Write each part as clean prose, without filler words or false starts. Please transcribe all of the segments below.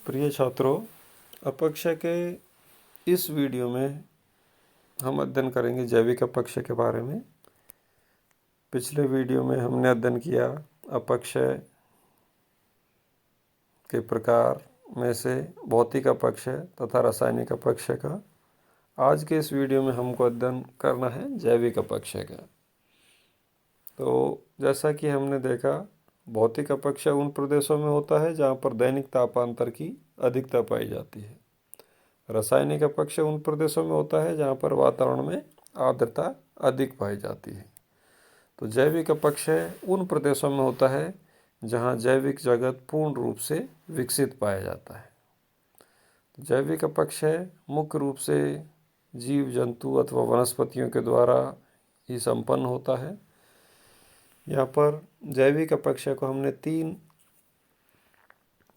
प्रिय छात्रों, अपक्षय के इस वीडियो में हम अध्ययन करेंगे जैविक अपक्षय के बारे में। पिछले वीडियो में हमने अध्ययन किया अपक्षय के प्रकार में से भौतिक अपक्षय तथा रासायनिक अपक्षय का। आज के इस वीडियो में हमको अध्ययन करना है जैविक अपक्षय का। तो जैसा कि हमने देखा, भौतिक अपक्षय उन प्रदेशों में होता है जहाँ पर दैनिक तापांतर की अधिकता पाई जाती है। रासायनिक अपक्षय उन प्रदेशों में होता है जहाँ पर वातावरण में आर्द्रता अधिक पाई जाती है। तो जैविक अपक्षय उन प्रदेशों में होता है जहाँ जैविक जगत पूर्ण रूप से विकसित पाया जाता है। जैविक अपक्षय मुख्य रूप से जीव जंतु अथवा वनस्पतियों के द्वारा ही संपन्न होता है। यहाँ पर जैविक अपक्षय को हमने 3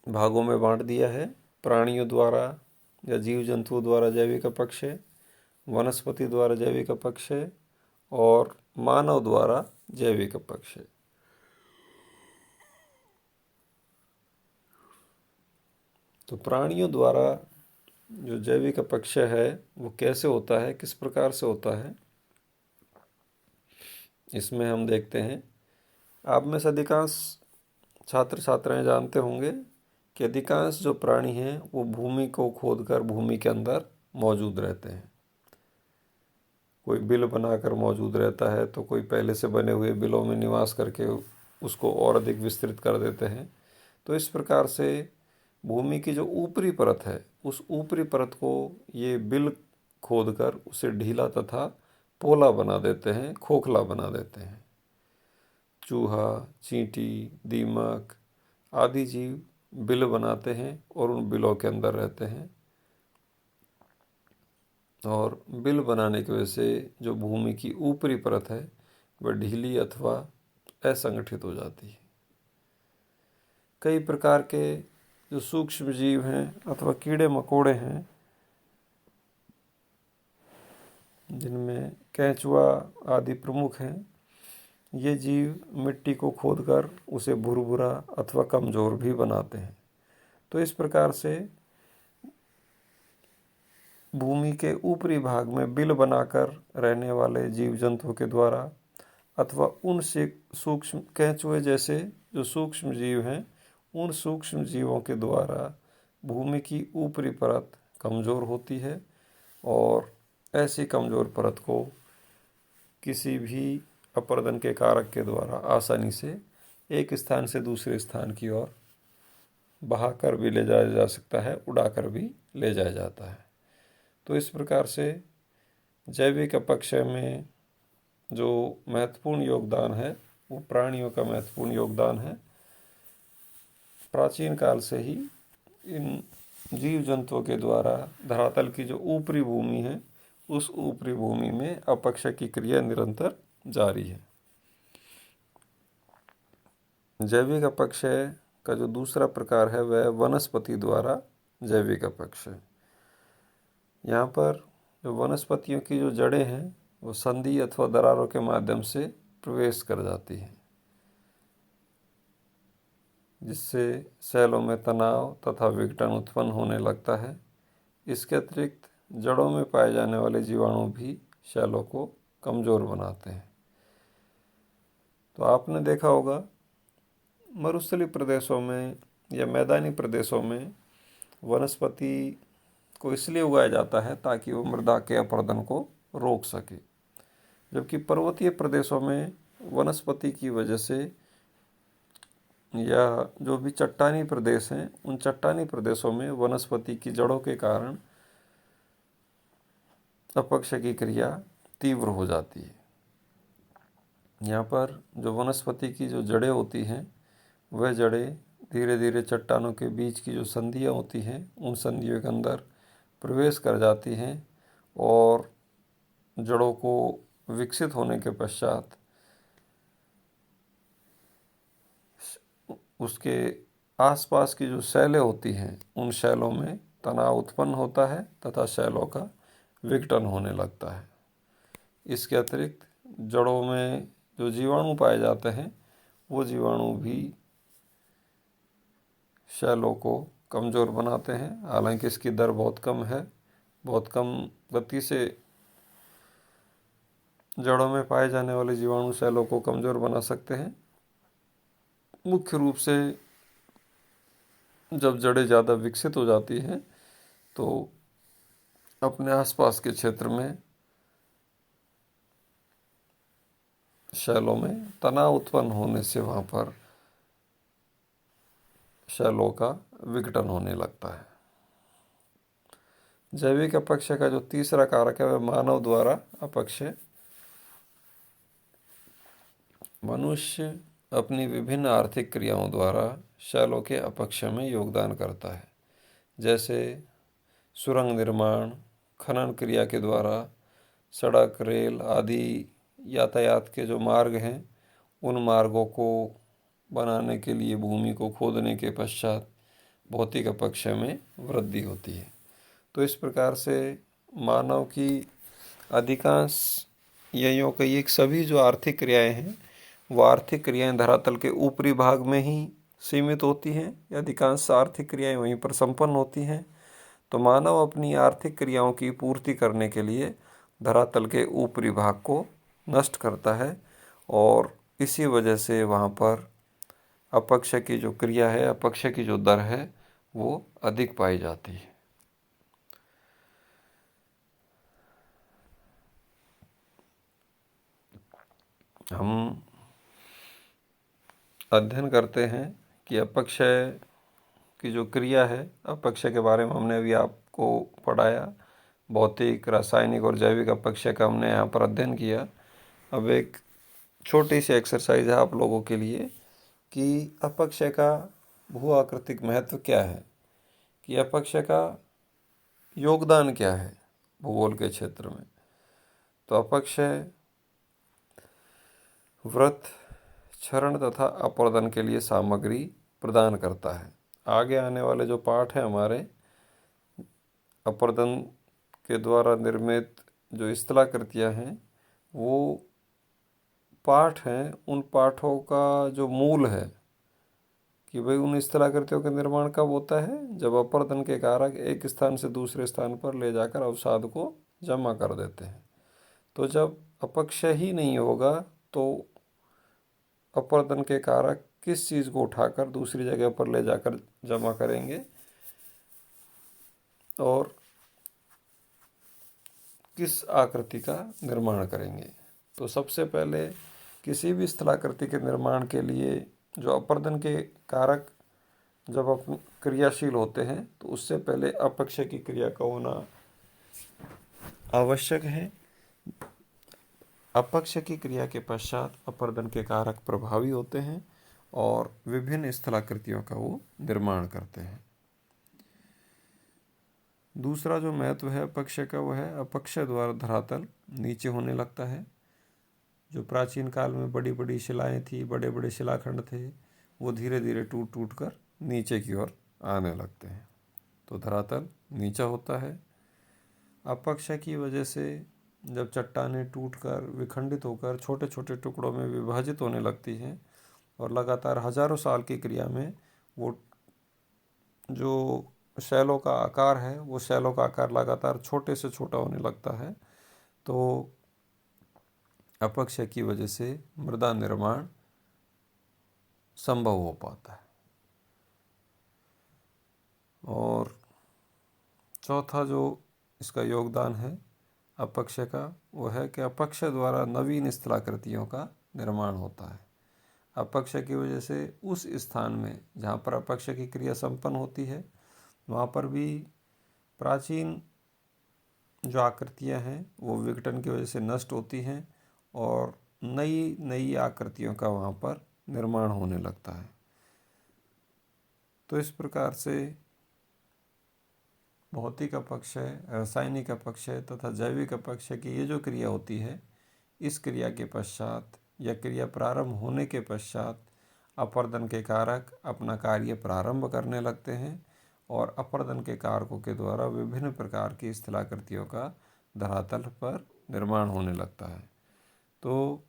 भागों में बांट दिया है। प्राणियों द्वारा या जीव जंतुओं द्वारा जैविक अपक्षय, वनस्पति द्वारा जैविक अपक्षय और मानव द्वारा जैविक अपक्षय। तो प्राणियों द्वारा जो जैविक अपक्षय है वो कैसे होता है, किस प्रकार से होता है, इसमें हम देखते हैं। आप में से अधिकांश छात्र छात्राएं जानते होंगे कि अधिकांश जो प्राणी हैं वो भूमि को खोदकर भूमि के अंदर मौजूद रहते हैं। कोई बिल बनाकर मौजूद रहता है तो कोई पहले से बने हुए बिलों में निवास करके उसको और अधिक विस्तृत कर देते हैं। तो इस प्रकार से भूमि की जो ऊपरी परत है उस ऊपरी परत को ये बिल खोदकर उसे ढीला तथा पोला बना देते हैं, खोखला बना देते हैं। चूहा, चींटी, दीमक आदि जीव बिल बनाते हैं और उन बिलों के अंदर रहते हैं। और बिल बनाने की वजह से जो भूमि की ऊपरी परत है वह ढीली अथवा असंगठित हो जाती है। कई प्रकार के जो सूक्ष्म जीव हैं अथवा कीड़े मकोड़े हैं, जिनमें केंचुआ आदि प्रमुख हैं, ये जीव मिट्टी को खोदकर उसे भुरभुरा अथवा कमज़ोर भी बनाते हैं। तो इस प्रकार से भूमि के ऊपरी भाग में बिल बनाकर रहने वाले जीव जंतुओं के द्वारा अथवा उन से सूक्ष्म केंचुए जैसे जो सूक्ष्म जीव हैं, उन सूक्ष्म जीवों के द्वारा भूमि की ऊपरी परत कमज़ोर होती है और ऐसी कमज़ोर परत को किसी भी अपर्दन के कारक के द्वारा आसानी से एक स्थान से दूसरे स्थान की ओर बहाकर भी ले जाया जा सकता है, उड़ाकर भी ले जाया जाता है। तो इस प्रकार से जैविक अपक्षय में जो महत्वपूर्ण योगदान है वो प्राणियों का महत्वपूर्ण योगदान है। प्राचीन काल से ही इन जीव जंतुओं के द्वारा धरातल की जो ऊपरी भूमि है उस ऊपरी भूमि में अपक्षय की क्रिया निरंतर जारी है। जैविक अपक्षय का जो दूसरा प्रकार है वह वनस्पति द्वारा जैविक अपक्षय। यहाँ पर जो वनस्पतियों की जो जड़ें हैं वो संधि अथवा दरारों के माध्यम से प्रवेश कर जाती हैं, जिससे सेलों में तनाव तथा विघटन उत्पन्न होने लगता है। इसके अतिरिक्त जड़ों में पाए जाने वाले जीवाणु भी सेलों को कमज़ोर बनाते हैं। तो आपने देखा होगा मरुस्थलीय प्रदेशों में या मैदानी प्रदेशों में वनस्पति को इसलिए उगाया जाता है ताकि वो मृदा के अपरदन को रोक सके, जबकि पर्वतीय प्रदेशों में वनस्पति की वजह से या जो भी चट्टानी प्रदेश हैं उन चट्टानी प्रदेशों में वनस्पति की जड़ों के कारण अपक्षय की क्रिया तीव्र हो जाती है। यहाँ पर जो वनस्पति की जो जड़ें होती हैं वह जड़ें धीरे धीरे चट्टानों के बीच की जो संधियाँ होती हैं उन संधियों के अंदर प्रवेश कर जाती हैं और जड़ों को विकसित होने के पश्चात उसके आसपास की जो शैलें होती हैं उन शैलों में तनाव उत्पन्न होता है तथा शैलों का विघटन होने लगता है। इसके अतिरिक्त जड़ों में जो जीवाणु पाए जाते हैं वो जीवाणु भी शैलों को कमज़ोर बनाते हैं। हालांकि इसकी दर बहुत कम है, बहुत कम गति से जड़ों में पाए जाने वाले जीवाणु सेलों को कमज़ोर बना सकते हैं। मुख्य रूप से जब जड़ें ज़्यादा विकसित हो जाती हैं तो अपने आसपास के क्षेत्र में शैलों में तनाव उत्पन्न होने से वहाँ पर शैलों का विघटन होने लगता है। जैविक अपक्षय का जो तीसरा कारक है वह मानव द्वारा अपक्षय। मनुष्य अपनी विभिन्न आर्थिक क्रियाओं द्वारा शैलों के अपक्षय में योगदान करता है, जैसे सुरंग निर्माण, खनन क्रिया के द्वारा सड़क, रेल आदि यातायात के जो मार्ग हैं उन मार्गों को बनाने के लिए भूमि को खोदने के पश्चात भौतिक अपक्षय में वृद्धि होती है। तो इस प्रकार से मानव की अधिकांश या यूँ कहिए कि सभी जो आर्थिक क्रियाएं हैं वो आर्थिक क्रियाएं धरातल के ऊपरी भाग में ही सीमित होती हैं। अधिकांश आर्थिक क्रियाएं वहीं पर संपन्न होती हैं। तो मानव अपनी आर्थिक क्रियाओं की पूर्ति करने के लिए धरातल के ऊपरी भाग को नष्ट करता है और इसी वजह से वहाँ पर अपक्षय की जो क्रिया है, अपक्षय की जो दर है वो अधिक पाई जाती है। हम अध्ययन करते हैं कि अपक्षय की जो क्रिया है, अपक्षय के बारे में हमने अभी आपको पढ़ाया। भौतिक, रासायनिक और जैविक अपक्षय का हमने यहाँ पर अध्ययन किया। अब एक छोटी सी एक्सरसाइज है आप लोगों के लिए कि अपक्षय का भू आकृतिक महत्व क्या है, कि अपक्षय का योगदान क्या है भूगोल के क्षेत्र में। तो अपक्षय व्रत, क्षरण तथा अपर्दन के लिए सामग्री प्रदान करता है। आगे आने वाले जो पाठ हैं हमारे, अपर्दन के द्वारा निर्मित जो स्थलाकृतियाँ हैं वो पाठ हैं। उन पाठों का जो मूल है कि भाई उन स्थलाकृतियों का निर्माण कब होता है, जब अपर्दन के कारक एक स्थान से दूसरे स्थान पर ले जाकर अवसाद को जमा कर देते हैं। तो जब अपक्षय ही नहीं होगा तो अपर्दन के कारक किस चीज़ को उठाकर दूसरी जगह पर ले जाकर जमा करेंगे और किस आकृति का निर्माण करेंगे। तो सबसे पहले किसी भी स्थलाकृति के निर्माण के लिए जो अपर्दन के कारक जब अपन क्रियाशील होते हैं तो उससे पहले अपक्षय की क्रिया का होना आवश्यक है। अपक्षय की क्रिया के पश्चात अपर्दन के कारक प्रभावी होते हैं और विभिन्न स्थलाकृतियों का वो निर्माण करते हैं। दूसरा जो महत्व है अपक्षय का वो है अपक्षय द्वारा धरातल नीचे होने लगता है। जो प्राचीन काल में बड़ी बड़ी शिलाएं थी, बड़े बड़े शिलाखंड थे, वो धीरे धीरे टूट टूट कर नीचे की ओर आने लगते हैं। तो धरातल नीचा होता है। अपक्षय की वजह से जब चट्टानें टूटकर विखंडित होकर छोटे छोटे टुकड़ों में विभाजित होने लगती हैं और लगातार हजारों साल की क्रिया में वो जो शैलों का आकार है वो शैलों का आकार लगातार छोटे से छोटा होने लगता है, तो अपक्षय की वजह से मृदा निर्माण संभव हो पाता है। और चौथा जो इसका योगदान है अपक्षय का वो है कि अपक्षय द्वारा नवीन स्थलाकृतियों का निर्माण होता है। अपक्षय की वजह से उस स्थान में जहाँ पर अपक्षय की क्रिया संपन्न होती है वहाँ पर भी प्राचीन जो आकृतियाँ हैं वो विघटन की वजह से नष्ट होती हैं और नई नई आकृतियों का वहाँ पर निर्माण होने लगता है। तो इस प्रकार से भौतिक अपक्षय, रासायनिक अपक्षय तथा जैविक अपक्षय की ये जो क्रिया होती है, इस क्रिया के पश्चात या क्रिया प्रारंभ होने के पश्चात अपर्दन के कारक अपना कार्य प्रारंभ करने लगते हैं और अपर्दन के कारकों के द्वारा विभिन्न प्रकार की स्थलाकृतियों का धरातल पर निर्माण होने लगता है। तो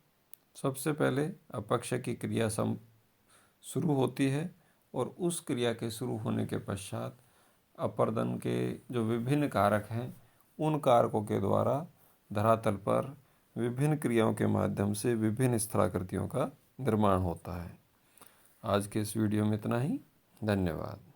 सबसे पहले अपक्षय की क्रिया शुरू होती है और उस क्रिया के शुरू होने के पश्चात अपर्दन के जो विभिन्न कारक हैं उन कारकों के द्वारा धरातल पर विभिन्न क्रियाओं के माध्यम से विभिन्न स्थलाकृतियों का निर्माण होता है। आज के इस वीडियो में इतना ही। धन्यवाद।